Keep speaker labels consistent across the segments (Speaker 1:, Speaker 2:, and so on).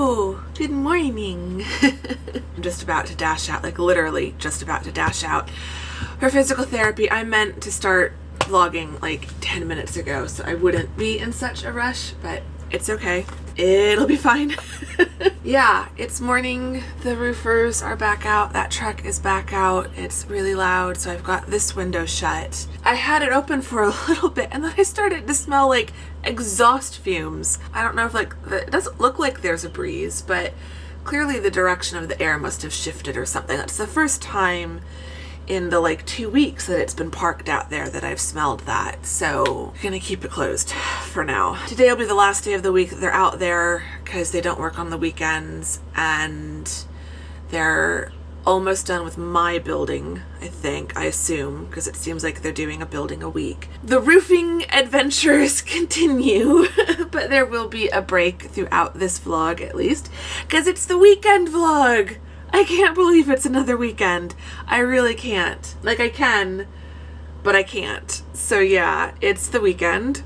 Speaker 1: Hello, good morning. I'm just about to dash out, like literally just about to dash out for physical therapy. I meant to start vlogging like 10 minutes ago so I wouldn't be in such a rush, but it's okay. It'll be fine. Yeah, it's morning. The roofers are back out. That truck is back out. It's really loud, so I've got this window shut. I had it open for a little bit and then I started to smell like exhaust fumes. I don't know if it doesn't look like there's a breeze, but clearly the direction of the air must have shifted or something. That's the first time in the 2 weeks that it's been parked out there that I've smelled that. So I'm gonna keep it closed for now. Today will be the last day of the week that they're out there because they don't work on the weekends, and they're almost done with my building, I assume, because it seems like they're doing a building a week. The roofing adventures continue, but there will be a break throughout this vlog at least, because it's the weekend vlog. I can't believe it's another weekend. I really can't. I can, but I can't. So yeah, it's the weekend.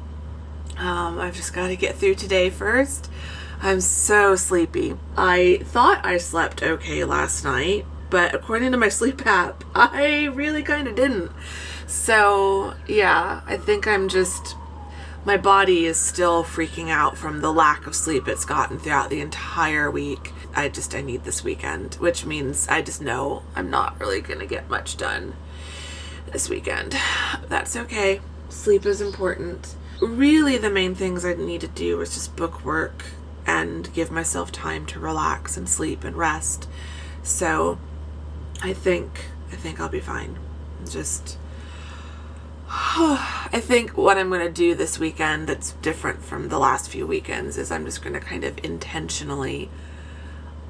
Speaker 1: I've just got to get through today first. I'm so sleepy. I thought I slept okay last night, but according to my sleep app, I really kind of didn't. So yeah, I think my body is still freaking out from the lack of sleep it's gotten throughout the entire week. I need this weekend, which means I just know I'm not really gonna get much done this weekend. That's okay. Sleep is important. Really, the main things I need to do is just book work and give myself time to relax and sleep and rest. So I think I'll be fine. I think what I'm going to do this weekend that's different from the last few weekends is I'm just going to kind of intentionally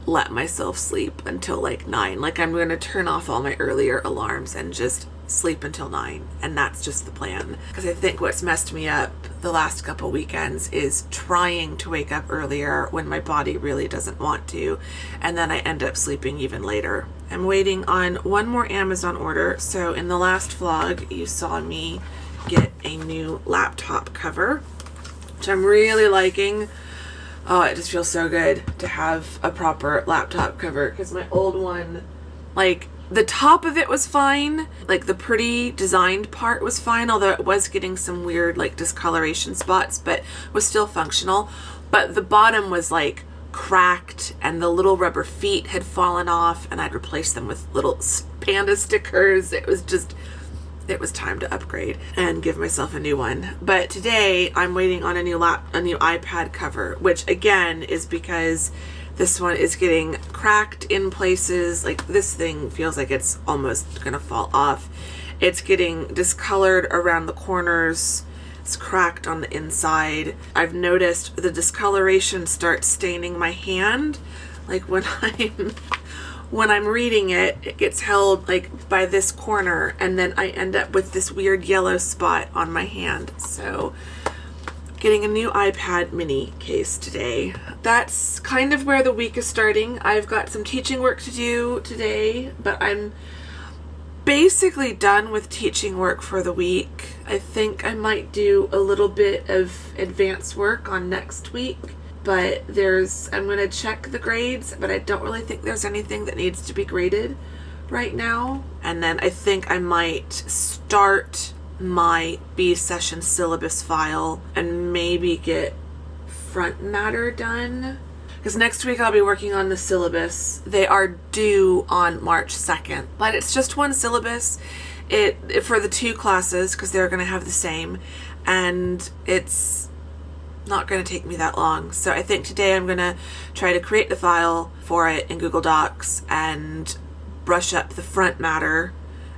Speaker 1: let myself sleep until 9. I'm going to turn off all my earlier alarms and just sleep until 9. And that's just the plan. Because I think what's messed me up the last couple weekends is trying to wake up earlier when my body really doesn't want to. And then I end up sleeping even later. I'm waiting on one more Amazon order. So in the last vlog, you saw me get a new laptop cover, which I'm really liking. Oh, it just feels so good to have a proper laptop cover, because my old one, the top of it was fine, the pretty designed part was fine, although it was getting some weird discoloration spots, but was still functional. But the bottom was cracked and the little rubber feet had fallen off, and I'd replaced them with little panda stickers. It was time to upgrade and give myself a new one. But today I'm waiting on a new iPad cover, which again is because this one is getting cracked in places. This thing feels like it's almost gonna fall off. It's getting discolored around the corners. It's cracked on the inside. I've noticed the discoloration starts staining my hand. When I'm reading it, it gets held by this corner, and then I end up with this weird yellow spot on my hand. So getting a new iPad mini case today. That's kind of where the week is starting. I've got some teaching work to do today, but I'm basically done with teaching work for the week. I think I might do a little bit of advanced work on next week, but I'm going to check the grades, but I don't really think there's anything that needs to be graded right now. And then I think I might start my B session syllabus file and maybe get front matter done, because next week I'll be working on the syllabus. They are due on March 2nd, but it's just one syllabus for the 2 classes, because they're going to have the same, and it's not going to take me that long. So I think today I'm going to try to create the file for it in Google Docs and brush up the front matter,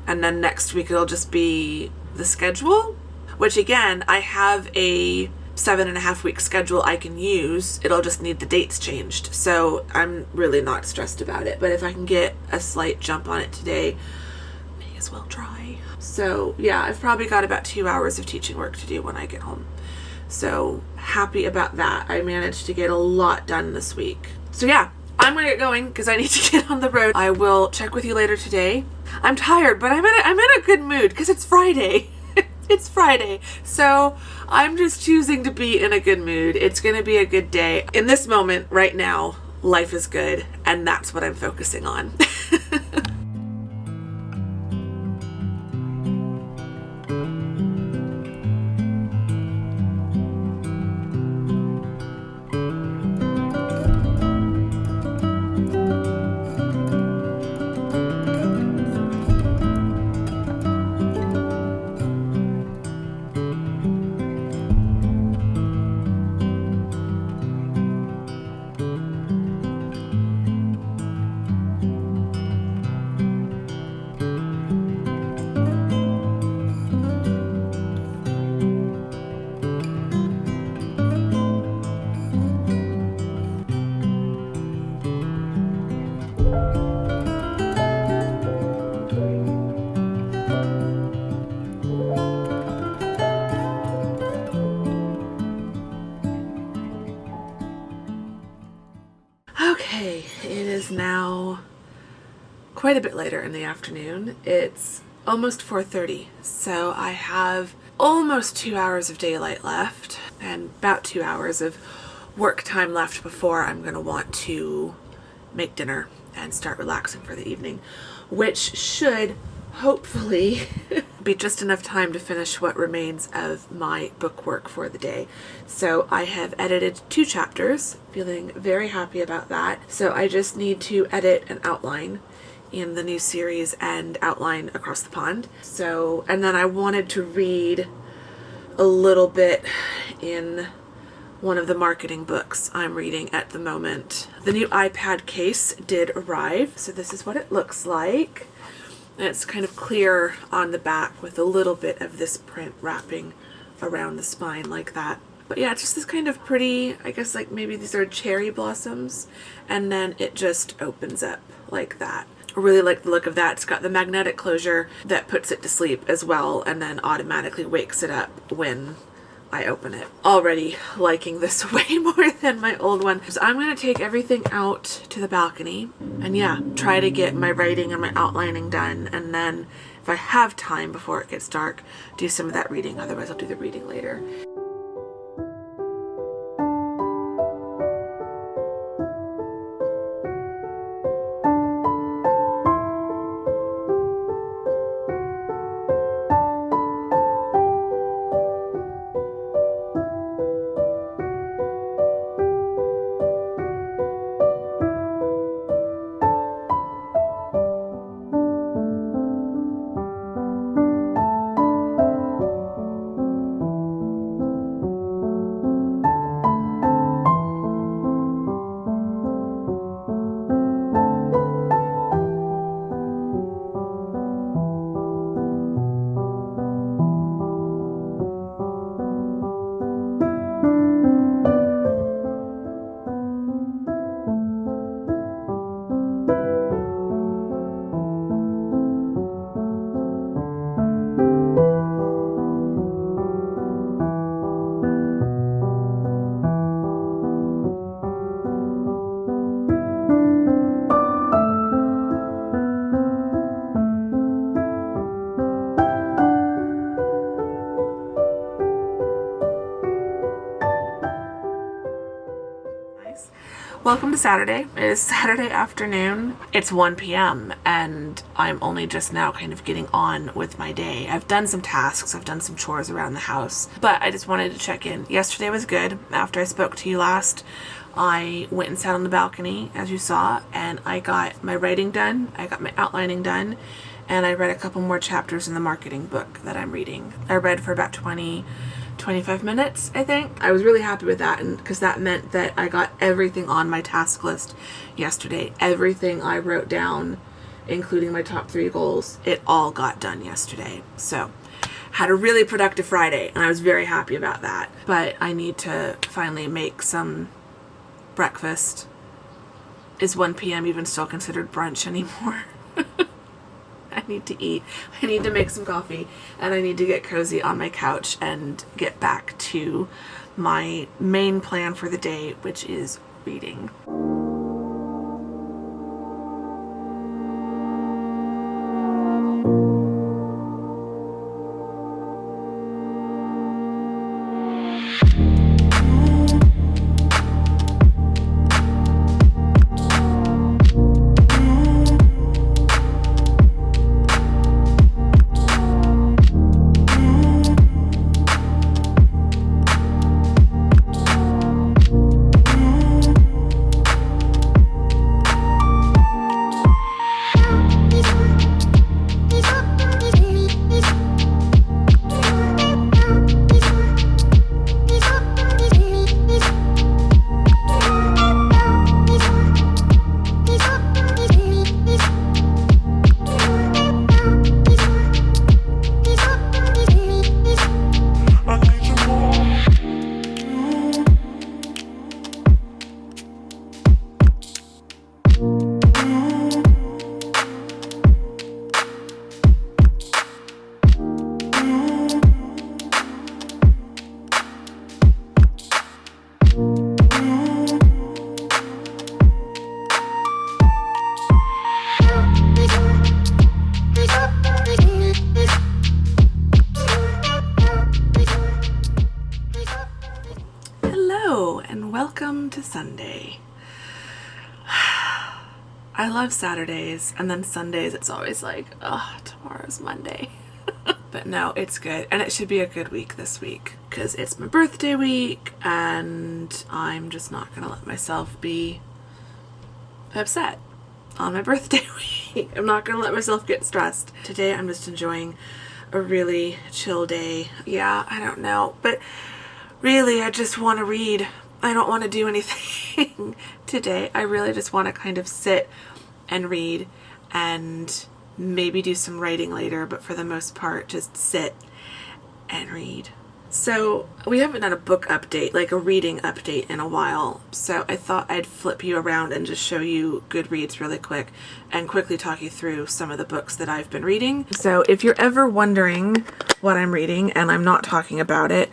Speaker 1: and then next week it'll just be the schedule, which again, I have a 7.5 week schedule I can use. It'll just need the dates changed. So I'm really not stressed about it, but if I can get a slight jump on it today, may as well try. So yeah, I've probably got about 2 hours of teaching work to do when I get home. So happy about that. I managed to get a lot done this week. So yeah, I'm gonna get going because I need to get on the road. I will check with you later today. I'm tired, but I'm in a good mood because it's Friday. It's Friday, so I'm just choosing to be in a good mood. It's gonna be a good day. In this moment right now, life is good, and that's what I'm focusing on. Okay, it is now quite a bit later in the afternoon. It's almost 4:30, so I have almost 2 hours of daylight left and about 2 hours of work time left before I'm going to want to make dinner and start relaxing for the evening, which should hopefully be just enough time to finish what remains of my book work for the day. So I have edited 2 chapters, feeling very happy about that. So I just need to edit an outline in the new series and outline across the pond. So, and then I wanted to read a little bit in one of the marketing books I'm reading at the moment. The new iPad case did arrive, so this is what it looks like. And it's kind of clear on the back with a little bit of this print wrapping around the spine like that. But yeah, it's just this kind of pretty, I guess like maybe these are cherry blossoms, and then it just opens up like that. I really like the look of that. It's got the magnetic closure that puts it to sleep as well, and then automatically wakes it up when I open it. Already liking this way more than my old one. So I'm going to take everything out to the balcony and yeah, try to get my writing and my outlining done. And then if I have time before it gets dark, do some of that reading. Otherwise I'll do the reading later. Welcome to Saturday. It is Saturday afternoon. It's 1 p.m. and I'm only just now kind of getting on with my day. I've done some tasks, I've done some chores around the house, but I just wanted to check in. Yesterday was good. After I spoke to you last, I went and sat on the balcony, as you saw, and I got my writing done, I got my outlining done, and I read a couple more chapters in the marketing book that I'm reading. I read for about 25 minutes, I think. I was really happy with that, and because that meant that I got everything on my task list yesterday. Everything I wrote down, including my top 3 goals, it all got done yesterday. So had a really productive Friday, and I was very happy about that. But I need to finally make some breakfast. Is 1 p.m. even still considered brunch anymore? I need to eat. I need to make some coffee, and I need to get cozy on my couch and get back to my main plan for the day, which is reading. I love Saturdays, and then Sundays it's always like, oh, tomorrow's Monday. But no, it's good, and it should be a good week this week because it's my birthday week, and I'm just not gonna let myself be upset on my birthday week. I'm not gonna let myself get stressed. Today I'm just enjoying a really chill day. Yeah, I don't know, but really I just want to read. I don't want to do anything today. I really just want to kind of sit and read and maybe do some writing later, but for the most part just sit and read. So we haven't done a book update, like a reading update, in a while, so I thought I'd flip you around and just show you Goodreads really quick and quickly talk you through some of the books that I've been reading. So if you're ever wondering what I'm reading and I'm not talking about it,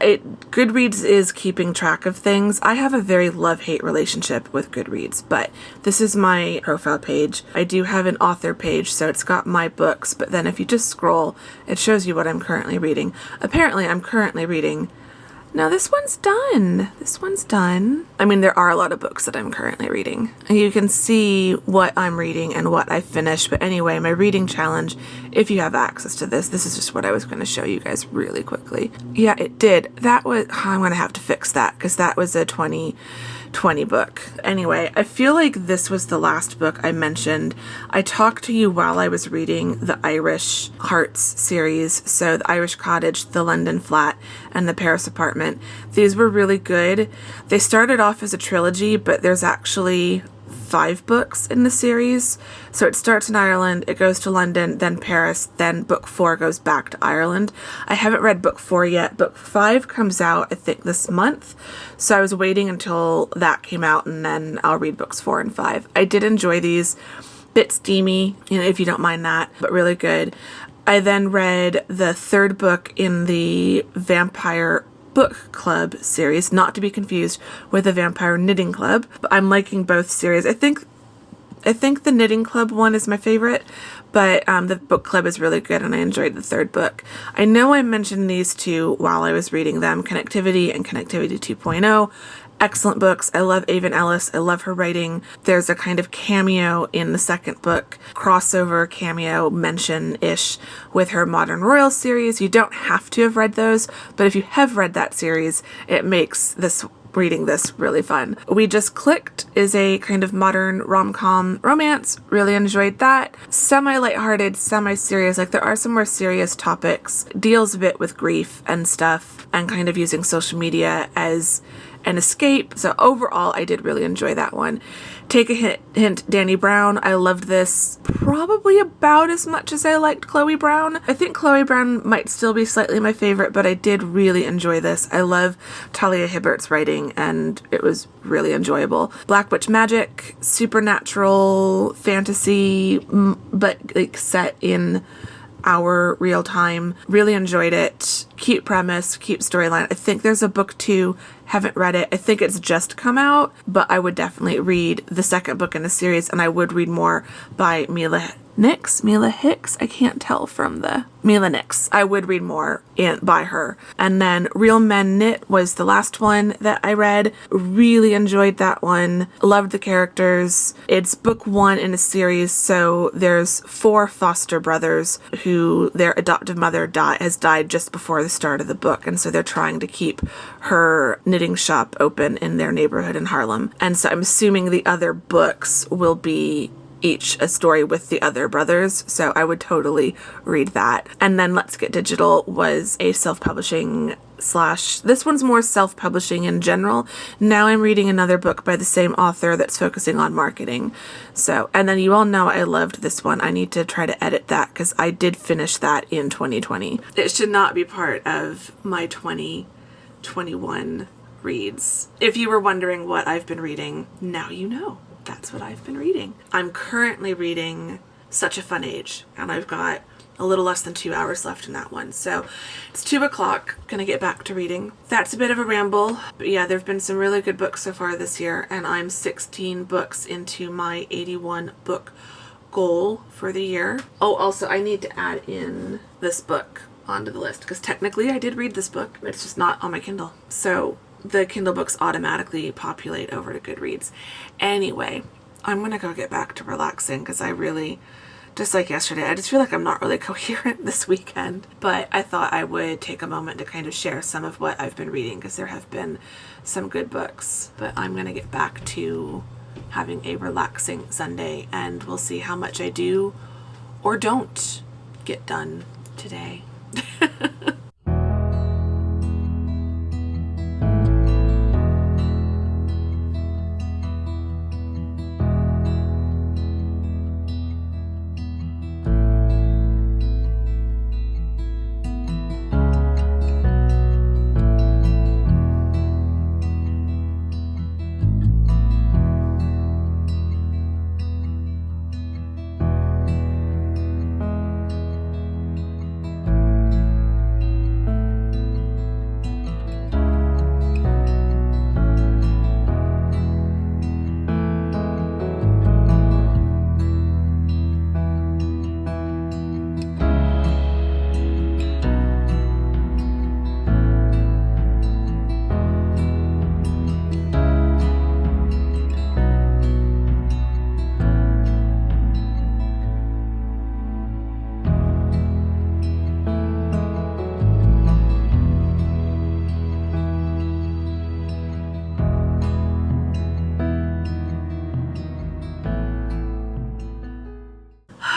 Speaker 1: Goodreads is keeping track of things. I have a very love-hate relationship with Goodreads, but this is my profile page. I do have an author page, so it's got my books, but then if you just scroll, it shows you what I'm currently reading. Apparently, I'm currently reading... No, this one's done. This one's done. I mean, there are a lot of books that I'm currently reading. You can see what I'm reading and what I finished. But anyway, my reading challenge, if you have access to this is just what I was going to show you guys really quickly. Yeah, it did. That was... I'm going to have to fix that because that was a 2020 book. Anyway, I feel like this was the last book I mentioned. I talked to you while I was reading the Irish Hearts series. So the Irish Cottage, the London Flat, and the Paris Apartment. These were really good. They started off as a trilogy, but there's actually 5 books in the series. So it starts in Ireland, it goes to London, then Paris, then book 4 goes back to Ireland. I haven't read book 4 yet. Book 5 comes out, I think, this month. So I was waiting until that came out, and then I'll read books 4 and 5. I did enjoy these. Bit steamy, if you don't mind that, but really good. I then read the 3rd book in the Vampire Book Club series, not to be confused with the Vampire Knitting Club, but I'm liking both series. I think the Knitting Club one is my favorite, but the book club is really good, and I enjoyed the 3rd book. I know I mentioned these two while I was reading them, Connectivity and Connectivity 2.0. Excellent books. I love Avon Ellis. I love her writing. There's a kind of cameo in the 2nd book, crossover cameo mention-ish with her Modern Royal series. You don't have to have read those, but if you have read that series, it makes reading this really fun. We Just Clicked is a kind of modern rom-com romance. Really enjoyed that. Semi-lighthearted, semi-serious. Like, there are some more serious topics. Deals a bit with grief and stuff, and kind of using social media as an escape. So overall, I did really enjoy that one. Take a hint, Dani Brown. I loved this probably about as much as I liked Chloe Brown. I think Chloe Brown might still be slightly my favorite, but I did really enjoy this. I love Talia Hibbert's writing, and it was really enjoyable. Black Witch Magic, supernatural fantasy, but like set in our real time. Really enjoyed it. Cute premise, cute storyline. I think there's a book 2. Haven't read it. I think it's just come out, but I would definitely read the 2nd book in the series, and I would read more by Mila Hicks. I can't tell from the Mila Nix. I would read more by her. And then Real Men Knit was the last one that I read. Really enjoyed that one. Loved the characters. It's book 1 in a series, so there's 4 foster brothers who their adoptive mother has died just before the start of the book, and so they're trying to keep her knitting shop open in their neighborhood in Harlem. And so I'm assuming the other books will be each a story with the other brothers, so I would totally read that. And then Let's Get Digital was a self-publishing / this one's more self-publishing in general. Now I'm reading another book by the same author that's focusing on marketing. So, and then you all know I loved this one. I need to try to edit that because I did finish that in 2020. It should not be part of my 2021 reads. If you were wondering what I've been reading, now you know. That's what I've been reading. I'm currently reading Such a Fun Age, and I've got a little less than 2 hours left in that one. So it's 2 o'clock. Gonna get back to reading. That's a bit of a ramble, but yeah, there have been some really good books so far this year, and I'm 16 books into my 81 book goal for the year. Oh, also, I need to add in this book onto the list, because technically I did read this book. It's just not on my Kindle. So the Kindle books automatically populate over to Goodreads. Anyway, I'm going to go get back to relaxing because I really, just like yesterday, I just feel like I'm not really coherent this weekend. But I thought I would take a moment to kind of share some of what I've been reading because there have been some good books. But I'm going to get back to having a relaxing Sunday, and we'll see how much I do or don't get done today.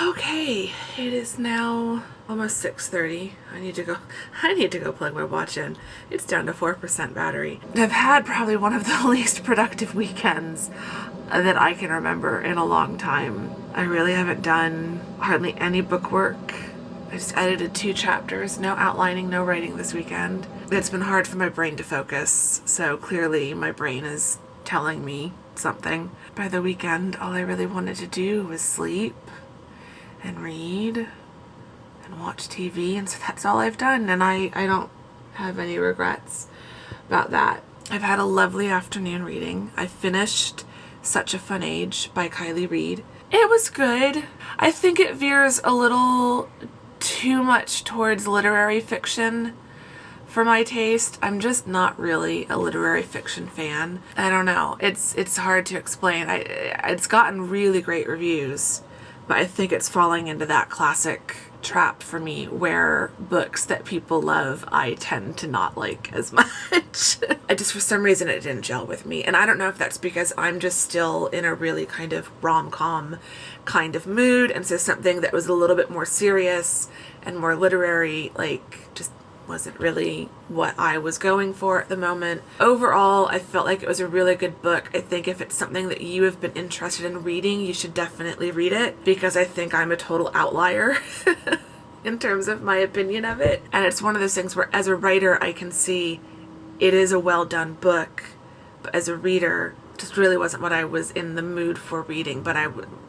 Speaker 1: Okay, it is now almost 6:30. I need to go plug my watch in. It's down to 4% battery. I've had probably one of the least productive weekends that I can remember in a long time. I really haven't done hardly any book work. I just edited 2 chapters, no outlining, no writing this weekend. It's been hard for my brain to focus, so clearly my brain is telling me something. By the weekend, all I really wanted to do was sleep and read and watch TV, and so that's all I've done, and I don't have any regrets about that. I've had a lovely afternoon reading. I finished Such a Fun Age by Kylie Reed. It was good. I think it veers a little too much towards literary fiction for my taste. I'm just not really a literary fiction fan. I don't know. It's hard to explain. It's gotten really great reviews, but I think it's falling into that classic trap for me where books that people love I tend to not like as much. For some reason it didn't gel with me, and I don't know if that's because I'm just still in a really kind of rom-com kind of mood, and so something that was a little bit more serious and more literary just wasn't really what I was going for at the moment. Overall, I felt like it was a really good book. I think if it's something that you have been interested in reading, you should definitely read it, because I think I'm a total outlier in terms of my opinion of it. And it's one of those things where as a writer, I can see it is a well done book, but as a reader, just really wasn't what I was in the mood for reading. But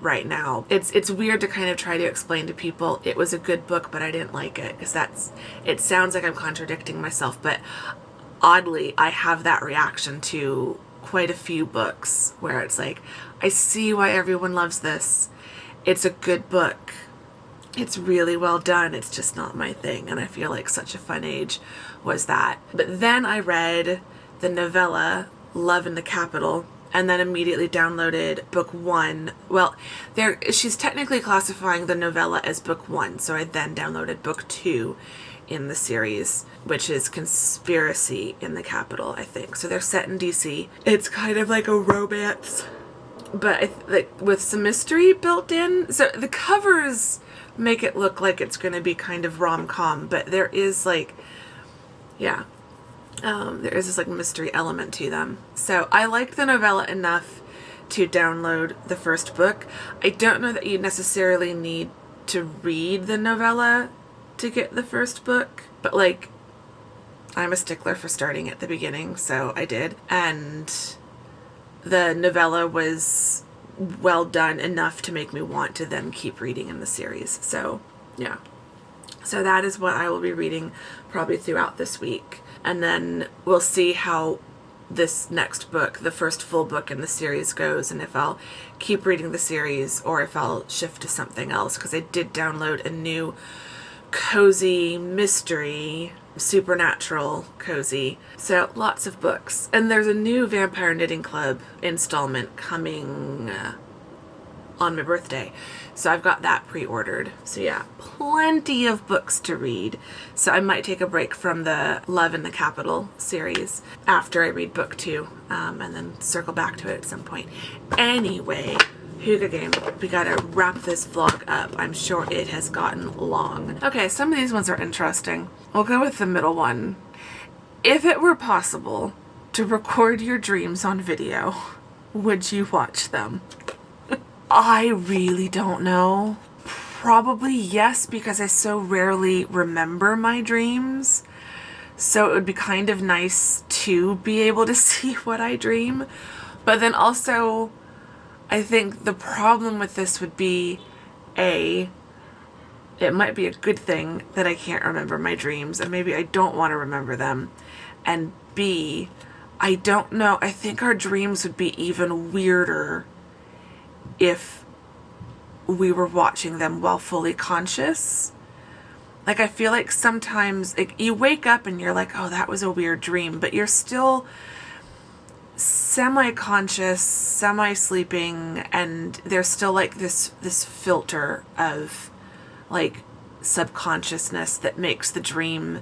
Speaker 1: right now, it's weird to kind of try to explain to people it was a good book, but I didn't like it, because it sounds like I'm contradicting myself. But oddly, I have that reaction to quite a few books where it's like, I see why everyone loves this. It's a good book. It's really well done. It's just not my thing. And I feel like Such a Fun Age was that. But then I read the novella Love in the Capital, and then immediately downloaded book 1. Well, she's technically classifying the novella as book 1, so I then downloaded book 2 in the series, which is Conspiracy in the Capital, I think. So they're set in DC. It's kind of like a romance, but with some mystery built in. So the covers make it look like it's going to be kind of rom-com, but there is there is this mystery element to them. So I liked the novella enough to download the first book. I don't know that you necessarily need to read the novella to get the first book, but I'm a stickler for starting at the beginning, so I did. And the novella was well done enough to make me want to then keep reading in the series. So yeah. So that is what I will be reading probably throughout this week. And then we'll see how this next book, the first full book in the series, goes, and if I'll keep reading the series or if I'll shift to something else, because I did download a new cozy mystery, supernatural cozy. So lots of books. And there's a new Vampire Knitting Club installment coming on my birthday. So I've got that pre-ordered. So yeah, plenty of books to read. So I might take a break from the Love in the Capital series after I read book 2, and then circle back to it at some point. Anyway, Huga Game, we gotta wrap this vlog up. I'm sure it has gotten long. Okay, some of these ones are interesting. We'll go with the middle one. If it were possible to record your dreams on video, would you watch them? I really don't know. Probably yes, because I so rarely remember my dreams. So it would be kind of nice to be able to see what I dream. But then also, I think the problem with this would be, A, it might be a good thing that I can't remember my dreams, and maybe I don't want to remember them. And B, I don't know, I think our dreams would be even weirder if we were watching them while fully conscious. Like, I feel like sometimes you wake up and you're like, oh, that was a weird dream, but you're still semi-conscious, semi-sleeping, and there's still like this filter of like subconsciousness that makes the dream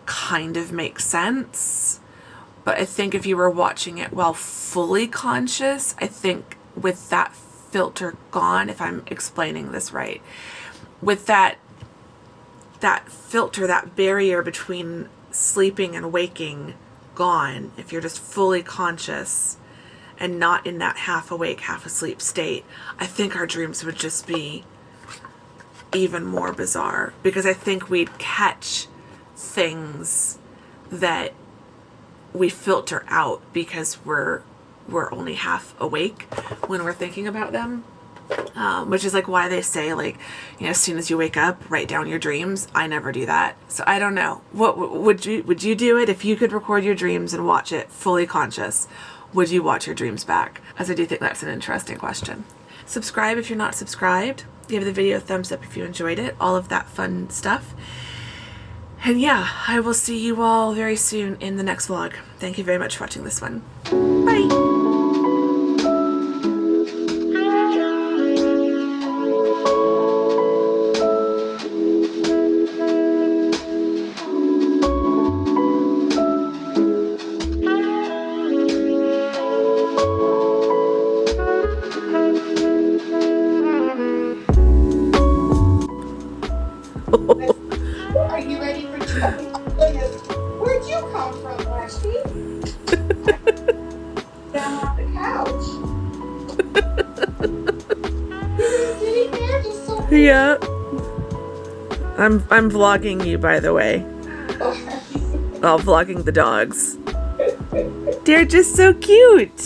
Speaker 1: kind of make sense. But I think if you were watching it while fully conscious, I think with that filter gone, if I'm explaining this right, with that filter, that barrier between sleeping and waking gone, if you're just fully conscious and not in that half awake, half asleep state, I think our dreams would just be even more bizarre, because I think we'd catch things that we filter out because we're only half awake when we're thinking about them, which is like why they say, like, you know, as soon as you wake up, write down your dreams. I never do that. So I don't know. What would you do it if you could record your dreams and watch it fully conscious? Would you watch your dreams back? As I do think that's an interesting question. Subscribe if you're not subscribed. Give the video a thumbs up if you enjoyed it. All of that fun stuff. And yeah, I will see you all very soon in the next vlog. Thank you very much for watching this one. Bye!
Speaker 2: Are you ready for tea? Where'd you come from, Lashley? Down off the couch. You're sitting there just so.
Speaker 1: Yeah. I'm vlogging you, by the way. Well, vlogging the dogs. They're just so cute.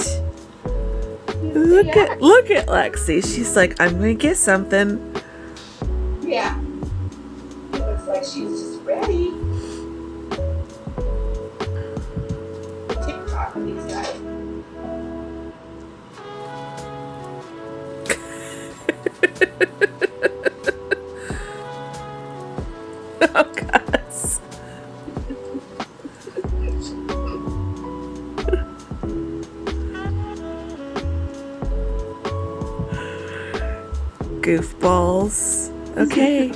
Speaker 1: Look at Lexi. She's like, I'm gonna get something.
Speaker 2: Yeah. It looks like she's just ready. TikTok with these guys.
Speaker 1: Oh, gosh. Goofballs. Okay.